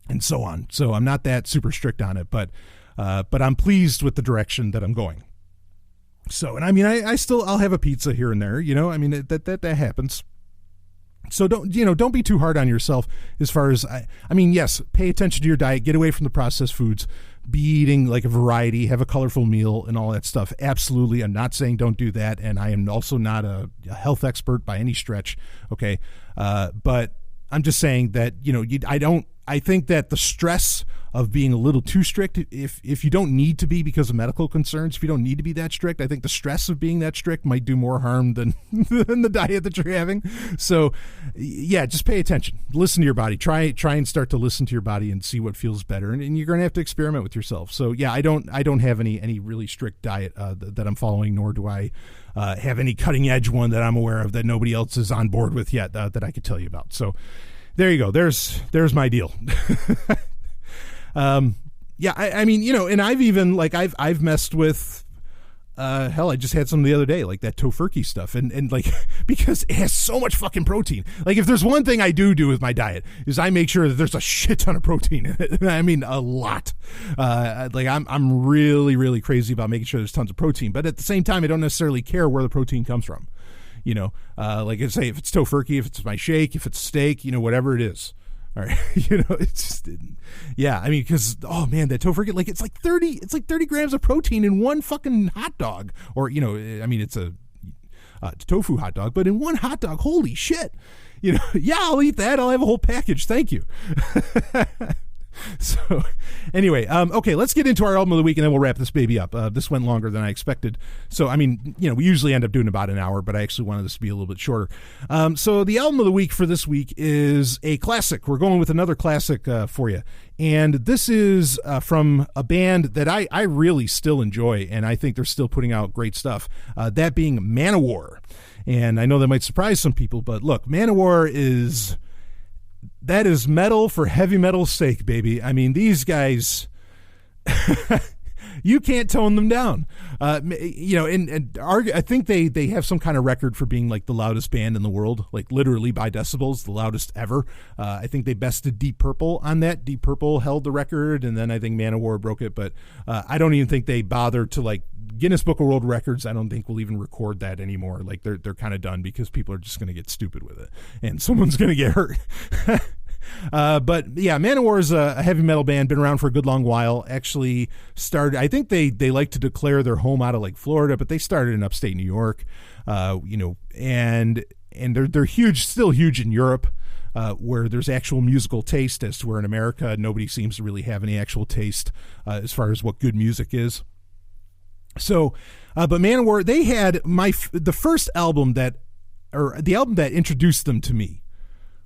and so on. So I'm not that super strict on it, but I'm pleased with the direction that I'm going. So, and I mean, I'll have a pizza here and there, I mean, that happens. So don't be too hard on yourself as far as, I mean, yes, pay attention to your diet, get away from the processed foods, be eating like a variety, have a colorful meal and all that stuff. Absolutely. I'm not saying don't do that. And I am also not a health expert by any stretch. Okay. But I'm just saying that, I think that the stress of being a little too strict, if you don't need to be because of medical concerns, if you don't need to be that strict, I think the stress of being that strict might do more harm than the diet that you're having. So yeah, just pay attention, listen to your body, try and start to listen to your body and see what feels better. And you're going to have to experiment with yourself. So yeah, I don't have any really strict diet that I'm following, nor do I have any cutting edge one that I'm aware of that nobody else is on board with yet that I could tell you about. So there you go. There's my deal. Yeah, I mean, and I've even I've messed with, hell, I just had some the other day, like that tofurkey stuff. And like, because it has so much fucking protein. Like if there's one thing I do with my diet is I make sure that there's a shit ton of protein in it. I mean, a lot. I'm really, really crazy about making sure there's tons of protein, but at the same time, I don't necessarily care where the protein comes from. Like I say, if it's tofurkey, if it's my shake, if it's steak, whatever it is. All right. It's just, yeah. I mean, because, oh man, that tofurkey, it's like 30 grams of protein in one fucking hot dog. Or, I mean, it's a tofu hot dog, but in one hot dog, holy shit. Yeah, I'll eat that. I'll have a whole package. Thank you. So anyway, okay, let's get into our album of the week and then we'll wrap this baby up. This went longer than I expected. So, I mean, we usually end up doing about an hour, but I actually wanted this to be a little bit shorter. So the album of the week for this week is a classic. We're going with another classic for you. And this is from a band that I really still enjoy, and I think they're still putting out great stuff, that being Manowar. And I know that might surprise some people, but look, Manowar is metal for heavy metal's sake, baby. I mean, these guys, You can't tone them down. I think they have some kind of record for being like the loudest band in the world, like literally by decibels, the loudest ever. I think they bested Deep Purple on that. Deep Purple held the record, and then I think Manowar broke it. But I don't even think they bothered to like Guinness Book of World Records. I don't think will even record that anymore. Like they're kind of done because people are just going to get stupid with it, and someone's going to get hurt. But yeah, Manowar is a heavy metal band, been around for a good long while. Actually started, I think they like to declare their home out of like Florida, but they started in upstate New York, and they're huge, still huge in Europe, where there's actual musical taste, as to where in America, nobody seems to really have any actual taste, as far as what good music is. So, but Manowar, they had the first album the album that introduced them to me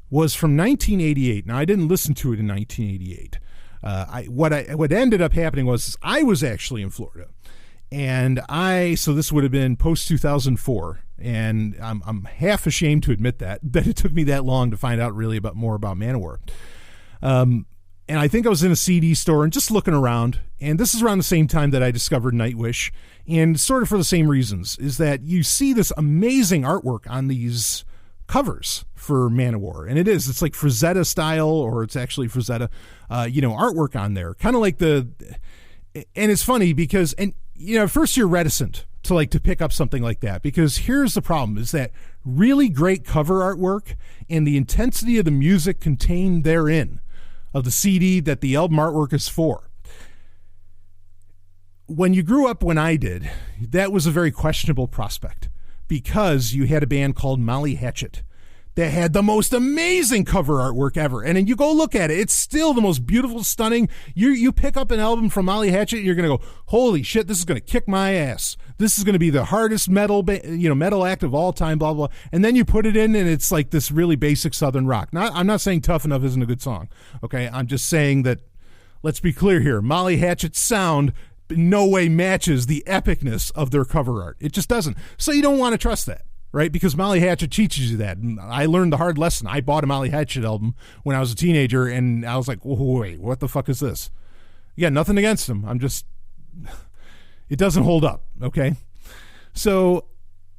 was from 1988. Now, I didn't listen to it in 1988. What ended up happening was I was actually in Florida, and so this would have been post 2004, and I'm half ashamed to admit that it took me that long to find out really more about Manowar. And I think I was in a CD store and just looking around, and this is around the same time that I discovered Nightwish, and sort of for the same reasons, is that you see this amazing artwork on these covers for Manowar, and it's like Frazetta style, or it's actually Frazetta artwork on there, kind of like and it's funny because, and at first you're reticent to pick up something like that, because here's the problem, is that really great cover artwork and the intensity of the music contained therein of the CD that the album artwork is for, when you grew up when I did, that was a very questionable prospect, because you had a band called Molly Hatchet that had the most amazing cover artwork ever. And then you go look at it, it's still the most beautiful, stunning. You pick up an album from Molly Hatchet, and you're going to go, holy shit, this is going to kick my ass. This is going to be the hardest metal act of all time, blah, blah, blah. And then you put it in, and it's like this really basic Southern rock. I'm not saying Tough Enough isn't a good song, okay? I'm just saying that, let's be clear here, Molly Hatchet's sound in no way matches the epicness of their cover art. It just doesn't. So you don't want to trust that, right? Because Molly Hatchet teaches you that. And I learned the hard lesson. I bought a Molly Hatchet album when I was a teenager, and I was like, wait, what the fuck is this? Yeah, nothing against them. It doesn't hold up, okay? So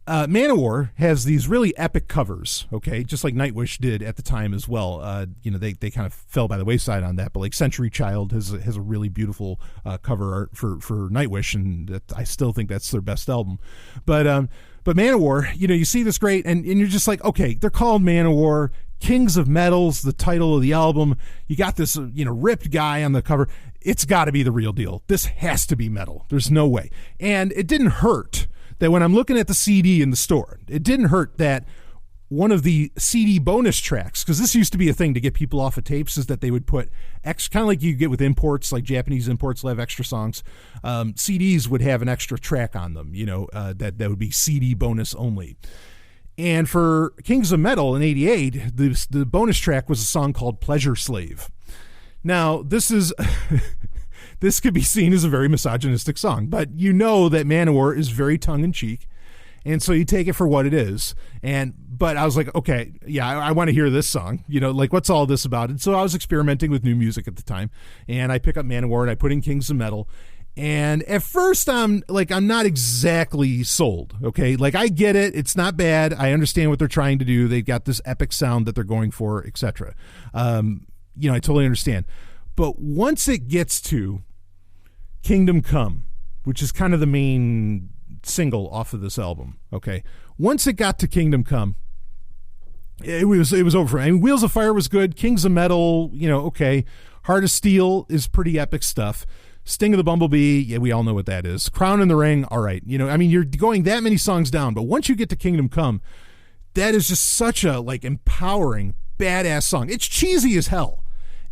Manowar has these really epic covers, okay, just like Nightwish did at the time as well. They kind of fell by the wayside on that, but like Century Child has a really beautiful cover art for Nightwish, and I still think that's their best album. But Manowar, you see this great, and you're just like, okay, they're called Manowar, Kings of Metal's the title of the album. You got this, ripped guy on the cover. It's got to be the real deal. This has to be metal. There's no way. And it didn't hurt that when I'm looking at the CD in the store, it didn't hurt that one of the CD bonus tracks, because this used to be a thing to get people off of tapes, is that they would put kind of like you get with imports, like Japanese imports will have extra songs. CDs would have an extra track on them, that would be CD bonus only. And for Kings of Metal in 88, the bonus track was a song called Pleasure Slave. Now, this could be seen as a very misogynistic song, but that Manowar is very tongue-in-cheek, and so you take it for what it is. But I was like, okay, yeah, I want to hear this song. What's all this about? And so I was experimenting with new music at the time, and I pick up Manowar, and I put in Kings of Metal. And at first I'm not exactly sold. Okay. I get it. It's not bad. I understand what they're trying to do. They've got this epic sound that they're going for, etc. I totally understand. But once it gets to Kingdom Come, which is kind of the main single off of this album. Okay. Once it got to Kingdom Come, it was over. I mean, Wheels of Fire was good. Kings of Metal, okay. Heart of Steel is pretty epic stuff. Sting of the Bumblebee, yeah, we all know what that is. Crown in the Ring, all right. You're going that many songs down, but once you get to Kingdom Come, that is just such a empowering, badass song. It's cheesy as hell.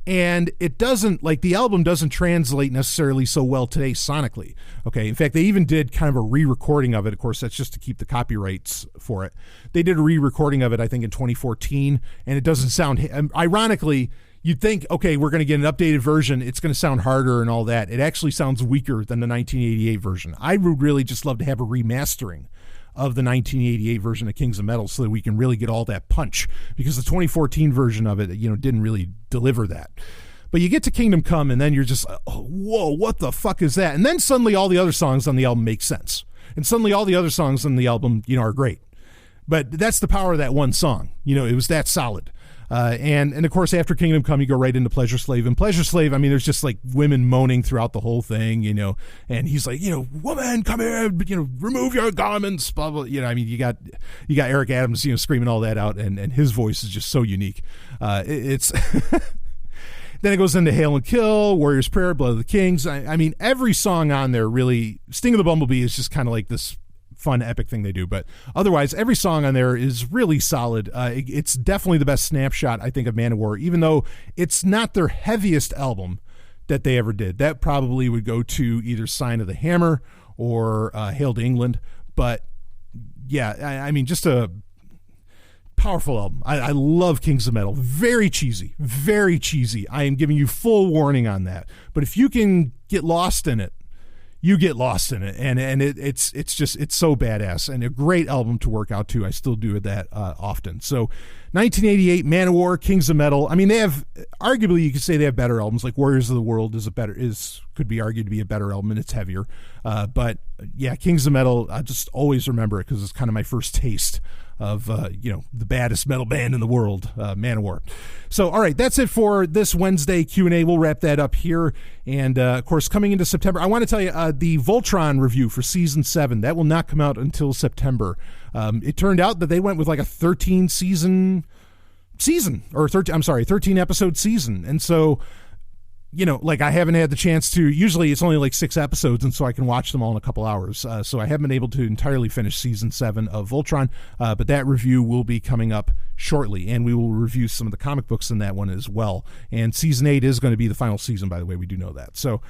And it doesn't, the album doesn't translate necessarily so well today sonically. Okay. In fact, they even did kind of a re-recording of it. Of course, that's just to keep the copyrights for it. They did a re-recording of it, I think, in 2014, and it doesn't sound, ironically, you'd think, okay, we're going to get an updated version. It's going to sound harder and all that. It actually sounds weaker than the 1988 version. I would really just love to have a remastering of the 1988 version of Kings of Metal so that we can really get all that punch, because the 2014 version of it, didn't really deliver that. But you get to Kingdom Come, and then you're just, oh, whoa, what the fuck is that? And then suddenly all the other songs on the album make sense. And suddenly all the other songs on the album, are great. But that's the power of that one song. It was that solid. And of course, after Kingdom Come, you go right into Pleasure Slave. And Pleasure Slave, I mean, there's just like women moaning throughout the whole thing, and he's like, woman, come here, remove your garments, blah, blah. I mean, you got Eric Adams, screaming all that out, and his voice is just so unique. It's then it goes into Hail and Kill, Warrior's Prayer, Blood of the Kings. I mean, every song on there really, Sting of the Bumblebee is just kind of like this fun epic thing they do, but otherwise every song on there is really solid. It's definitely the best snapshot, I think, of Manowar, even though it's not their heaviest album that they ever did. That probably would go to either Sign of the Hammer or Hail to England. But yeah, I mean, just a powerful album. I love Kings of Metal. Very cheesy, very cheesy. I am giving you full warning on that, but if you can get lost in it, you get lost in it, and it's so badass, and a great album to work out to. I still do that often. So 1988, Manowar, Kings of Metal. I mean, they have, arguably you could say they have better albums, like Warriors of the World could be argued to be a better album, and it's heavier. But yeah, Kings of Metal, I just always remember it because it's kind of my first taste of the baddest metal band in the world, Manowar. So all right, that's it for this Wednesday Q&A. We'll wrap that up here, and of course, coming into September, I want to tell you the Voltron review for season 7 that will not come out until September. It turned out that they went with like a 13 episode season, and so like I haven't had the chance to. Usually it's only like 6 episodes, and so I can watch them all in a couple hours. So I haven't been able to entirely finish season 7 of Voltron, but that review will be coming up shortly, and we will review some of the comic books in that one as well. And season 8 is going to be the final season, by the way. We do know that. So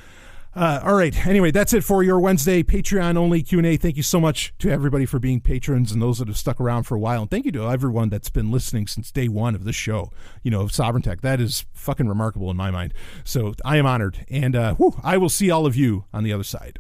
all right. Anyway, that's it for your Wednesday Patreon-only Q&A. Thank you so much to everybody for being patrons and those that have stuck around for a while. And thank you to everyone that's been listening since day one of this show, of Sovryn Tech. That is fucking remarkable in my mind. So I am honored. And I will see all of you on the other side.